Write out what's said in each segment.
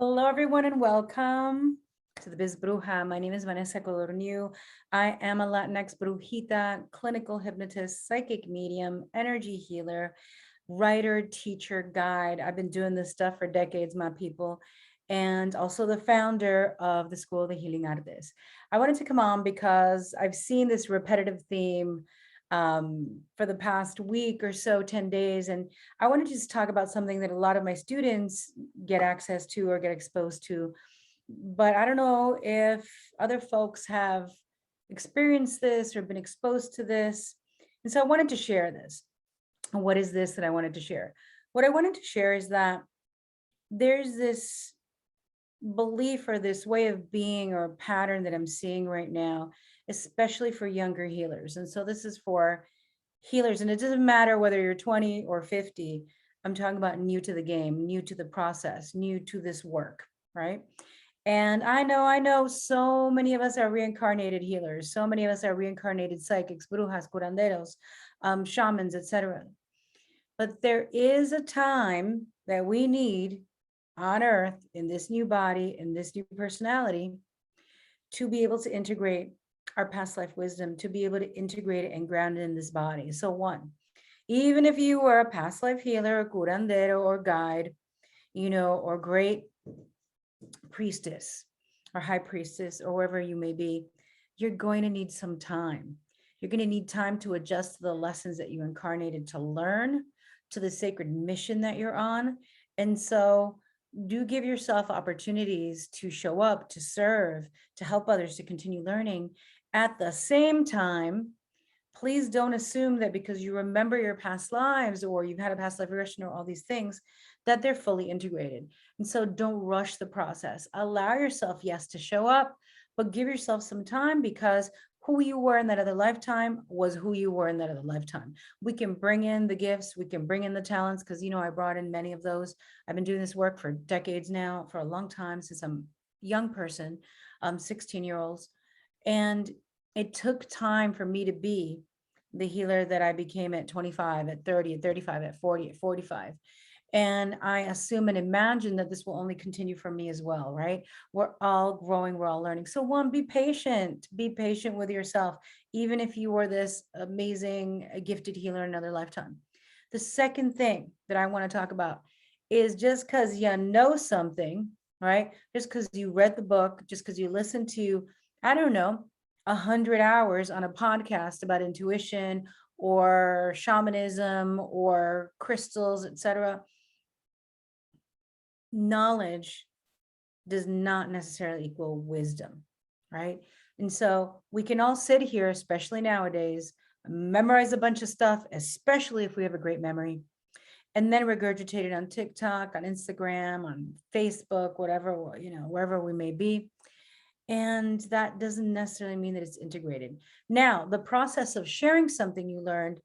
Hello, everyone, and welcome to the Biz Bruja. My name is Vanessa. I am a Latinx brujita, clinical hypnotist, psychic medium, energy healer, writer, teacher, guide. I've been doing this stuff for decades, my people, and also the founder of the School of the Healing Artes. I wanted to come on because I've seen this repetitive theme for the past week or so, 10 days. And I want to just talk about something that a lot of my students get access to or get exposed to. But I don't know if other folks have experienced this or been exposed to this. And so I wanted to share this. What is this that I wanted to share? What I wanted to share is that there's this belief or this way of being or pattern that I'm seeing right now, especially for younger healers. And so this is for healers, and it doesn't matter whether you're 20 or 50. I'm talking about new to the game, new to the process, new to this work, right? And I know so many of us are reincarnated healers. So many of us are reincarnated psychics, brujas, curanderos, shamans, etc. But there is a time that we need on earth, in this new body, in this new personality, to be able to integrate our past life wisdom, to be able to integrate it and ground it in this body. So one, even if you were a past life healer, a curandero or guide, or great priestess or high priestess or wherever you may be, you're going to need some time. You're going to need time to adjust to the lessons that you incarnated to learn, to the sacred mission that you're on. And so do give yourself opportunities to show up, to serve, to help others, to continue learning. At the same time, please don't assume that because you remember your past lives or you've had a past life regression or all these things, that they're fully integrated. And so don't rush the process. Allow yourself, yes, to show up, but give yourself some time, because who you were in that other lifetime was who you were in that other lifetime. We can bring in the gifts, we can bring in the talents, because, I brought in many of those. I've been doing this work for decades now, for a long time, since I'm a young person, 16-year-olds. And it took time for me to be the healer that I became at 25, at 30, at 35, at 40, at 45. And I assume and imagine that this will only continue for me as well, right? We're all growing, we're all learning. So one, be patient with yourself, even if you were this amazing, gifted healer in another lifetime. The second thing that I want to talk about is, just because you know something, right? Just because you read the book, just because you listened to, I don't know, 100 hours on a podcast about intuition or shamanism or crystals, etc. Knowledge does not necessarily equal wisdom, right? And so we can all sit here, especially nowadays, memorize a bunch of stuff, especially if we have a great memory, and then regurgitate it on TikTok, on Instagram, on Facebook, whatever, wherever we may be. And that doesn't necessarily mean that it's integrated. Now, the process of sharing something you learned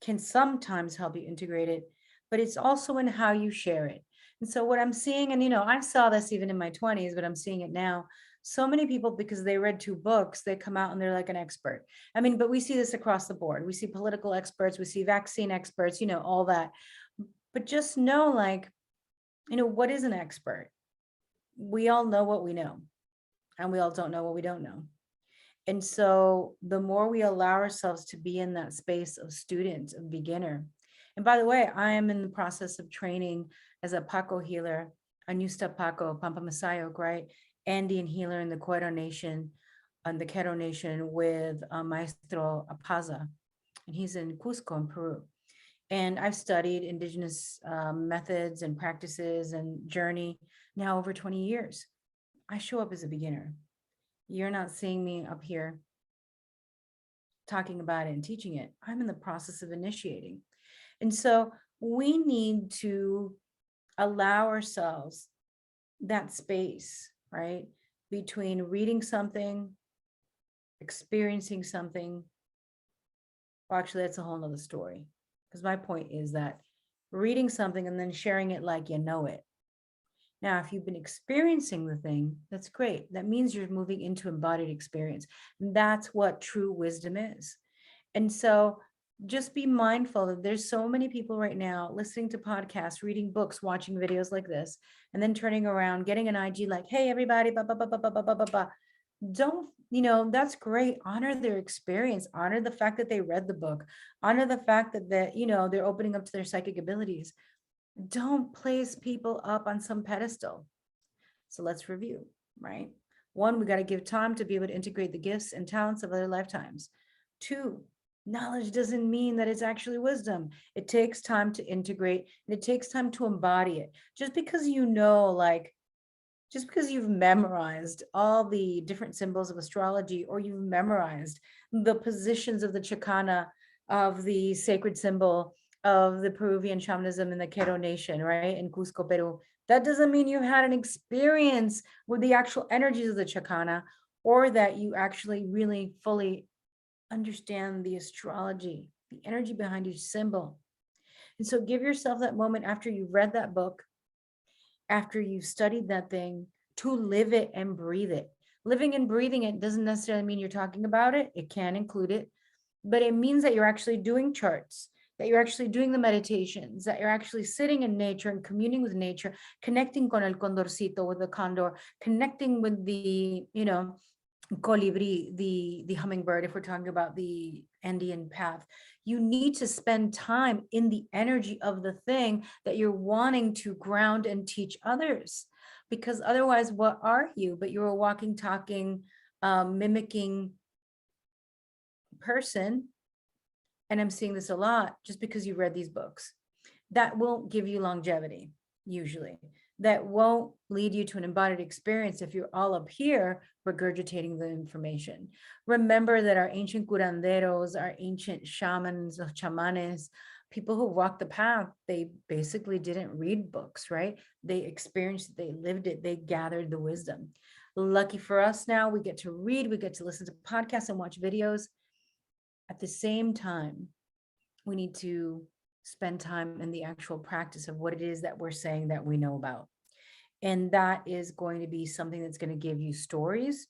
can sometimes help you integrate it, but it's also in how you share it. And so what I'm seeing, and I saw this even in my 20s, but I'm seeing it now. So many people, because they read 2 books, they come out and they're like an expert. I mean, but we see this across the board. We see political experts, we see vaccine experts, all that. But just know, what is an expert? We all know what we know, and we all don't know what we don't know. And so the more we allow ourselves to be in that space of student, of beginner. And by the way, I am in the process of training as a Paco healer, a Nusta Paco, Pampa Masayo, right? Andean healer in the Quero Nation, on the Quero Nation, with Maestro Apaza. And he's in Cusco in Peru. And I've studied indigenous methods and practices and journey now over 20 years. I show up as a beginner. You're not seeing me up here talking about it and teaching it. I'm in the process of initiating. And so we need to allow ourselves that space, right? Between reading something, experiencing something. Well, actually, that's a whole nother story. Because my point is that reading something and then sharing it like you know it. Now, if you've been experiencing the thing, that's great. That means you're moving into embodied experience. And that's what true wisdom is. And so just be mindful that there's so many people right now listening to podcasts, reading books, watching videos like this, and then turning around, getting an IG like, hey, everybody, blah, blah, blah, blah, blah, blah, blah, blah, blah. Don't, that's great. Honor their experience, honor the fact that they read the book, honor the fact that, they're opening up to their psychic abilities. Don't place people up on some pedestal. So let's review, right? One, we got to give time to be able to integrate the gifts and talents of other lifetimes. Two, knowledge doesn't mean that it's actually wisdom. It takes time to integrate and it takes time to embody it. Just because just because you've memorized all the different symbols of astrology, or you've memorized the positions of the chakana of the sacred symbol of the Peruvian shamanism in the Quero Nation, right? In Cusco, Peru. That doesn't mean you've had an experience with the actual energies of the chakana, or that you actually really fully understand the astrology, the energy behind each symbol. And so give yourself that moment after you've read that book, after you've studied that thing, to live it and breathe it. Living and breathing it doesn't necessarily mean you're talking about it. It can include it, but it means that you're actually doing charts, that you're actually doing the meditations, that you're actually sitting in nature and communing with nature, connecting con el condorcito, with the condor, connecting with the, colibri, the hummingbird, if we're talking about the Andean path. You need to spend time in the energy of the thing that you're wanting to ground and teach others, because otherwise, what are you? But you're a walking, talking, mimicking person. And I'm seeing this a lot, just because you read these books. That won't give you longevity, usually. That won't lead you to an embodied experience if you're all up here regurgitating the information. Remember that our ancient curanderos, our ancient shamans, chamanes, people who walked the path, they basically didn't read books, right? They experienced it, they lived it, they gathered the wisdom. Lucky for us now, we get to read, we get to listen to podcasts and watch videos. At the same time, we need to spend time in the actual practice of what it is that we're saying that we know about. And that is going to be something that's going to give you stories.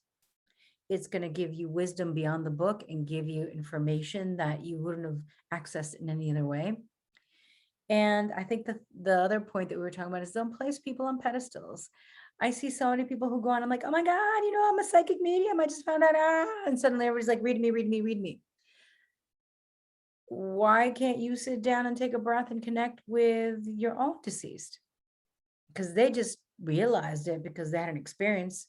It's going to give you wisdom beyond the book and give you information that you wouldn't have accessed in any other way. And I think that the other point that we were talking about is don't place people on pedestals. I see so many people who go on, I'm like, oh my God, I'm a psychic medium. I just found out, and suddenly everybody's like, read me, read me, read me. Why can't you sit down and take a breath and connect with your own deceased? Because they just realized it because they had an experience.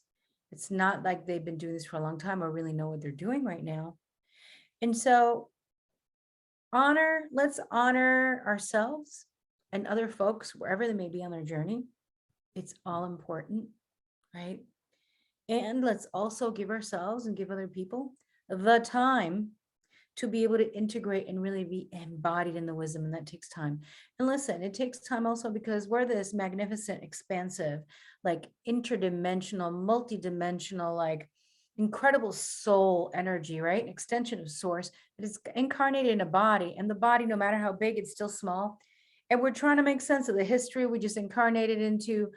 It's not like they've been doing this for a long time or really know what they're doing right now. And so let's honor ourselves and other folks wherever they may be on their journey. It's all important, right? And let's also give ourselves and give other people the time to be able to integrate and really be embodied in the wisdom. And that takes time. And listen, it takes time also because we're this magnificent, expansive, like interdimensional, multidimensional, like incredible soul energy, right? An extension of source that is incarnated in a body. And the body, no matter how big, it's still small. And we're trying to make sense of the history we just incarnated into,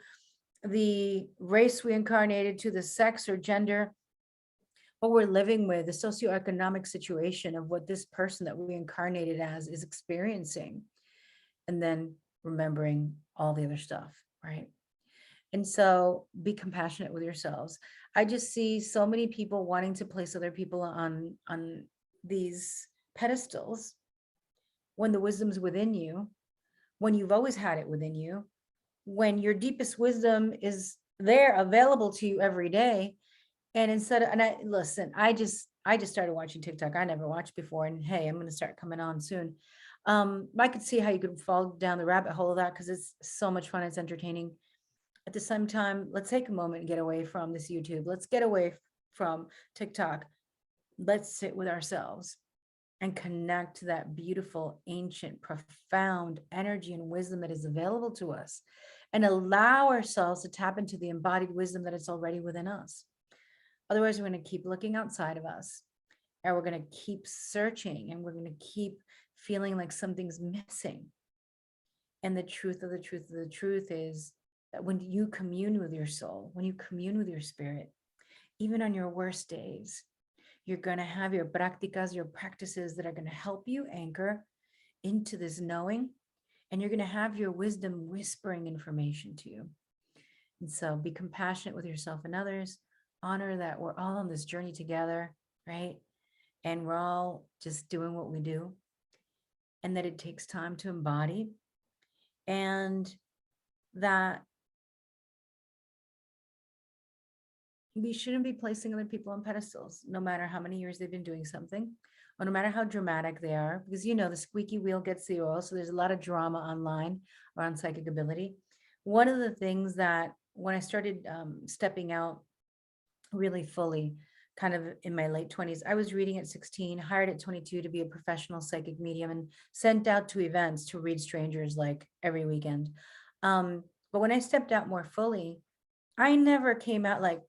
the race we incarnated to, the sex or gender, what we're living with, the socioeconomic situation of what this person that we incarnated as is experiencing, and then remembering all the other stuff, right? And so be compassionate with yourselves. I just see so many people wanting to place other people on these pedestals when the wisdom's within you, when you've always had it within you, when your deepest wisdom is there available to you every day. And I just started watching TikTok. I never watched before. And hey, I'm going to start coming on soon. I could see how you could fall down the rabbit hole of that because it's so much fun. It's entertaining. At the same time, let's take a moment and get away from this YouTube. Let's get away from TikTok. Let's sit with ourselves and connect to that beautiful, ancient, profound energy and wisdom that is available to us, and allow ourselves to tap into the embodied wisdom that is already within us. Otherwise, we're going to keep looking outside of us, and we're going to keep searching, and we're going to keep feeling like something's missing. And the truth of the truth of the truth is that when you commune with your soul, when you commune with your spirit, even on your worst days, You're going to have your prácticas, your practices that are going to help you anchor into this knowing. And you're going to have your wisdom whispering information to you. And so be compassionate with yourself and others. Honor that we're all on this journey together, right? And we're all just doing what we do. And that it takes time to embody. And that we shouldn't be placing other people on pedestals, no matter how many years they've been doing something, or no matter how dramatic they are, because the squeaky wheel gets the oil. So there's a lot of drama online around psychic ability. One of the things that when I started stepping out really fully, kind of in my late 20s, I was reading at 16, hired at 22 to be a professional psychic medium, and sent out to events to read strangers like every weekend. But when I stepped out more fully, I never came out like,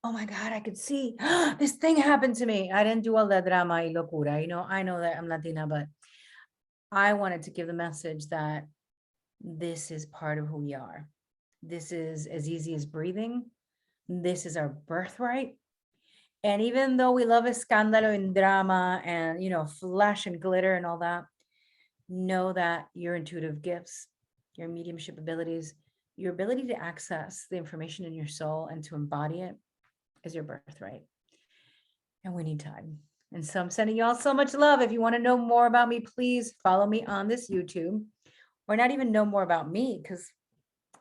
oh my God, I could see this thing happened to me. I didn't do all the drama y locura. I know that I'm Latina, but I wanted to give the message that this is part of who we are. This is as easy as breathing. This is our birthright. And even though we love escándalo and drama and, flash and glitter and all that, know that your intuitive gifts, your mediumship abilities, your ability to access the information in your soul and to embody it is your birthright. And we need time. And so I'm sending you all so much love. If you want to know more about me, please follow me on this YouTube, or not even know more about me, because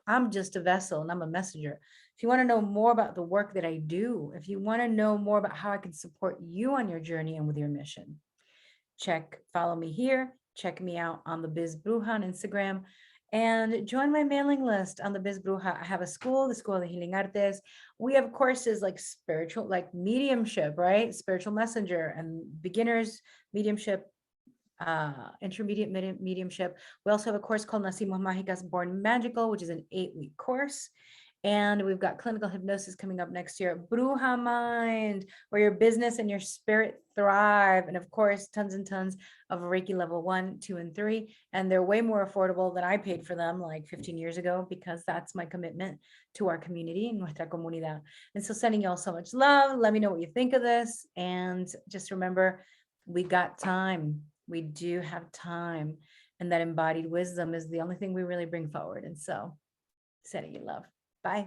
I'm just a vessel and I'm a messenger. If you want to know more about the work that I do, if you want to know more about how I can support you on your journey and with your mission, follow me here. Check me out on the Biz Bruja on Instagram, and join my mailing list on the Biz Bruja. I have a school, the School of Healing Artes. We have courses like spiritual, like mediumship, right? Spiritual messenger and beginners mediumship, intermediate mediumship. We also have a course called Nacimos Mágicas, Born Magical, which is an 8-week course. And we've got clinical hypnosis coming up next year, Bruja Mind, where your business and your spirit thrive. And of course, tons and tons of Reiki level 1, 2, and 3. And they're way more affordable than I paid for them like 15 years ago, because that's my commitment to our community, nuestra comunidad. And so sending you all so much love. Let me know what you think of this. And just remember, we got time. We do have time. And that embodied wisdom is the only thing we really bring forward. And so sending you love. Bye.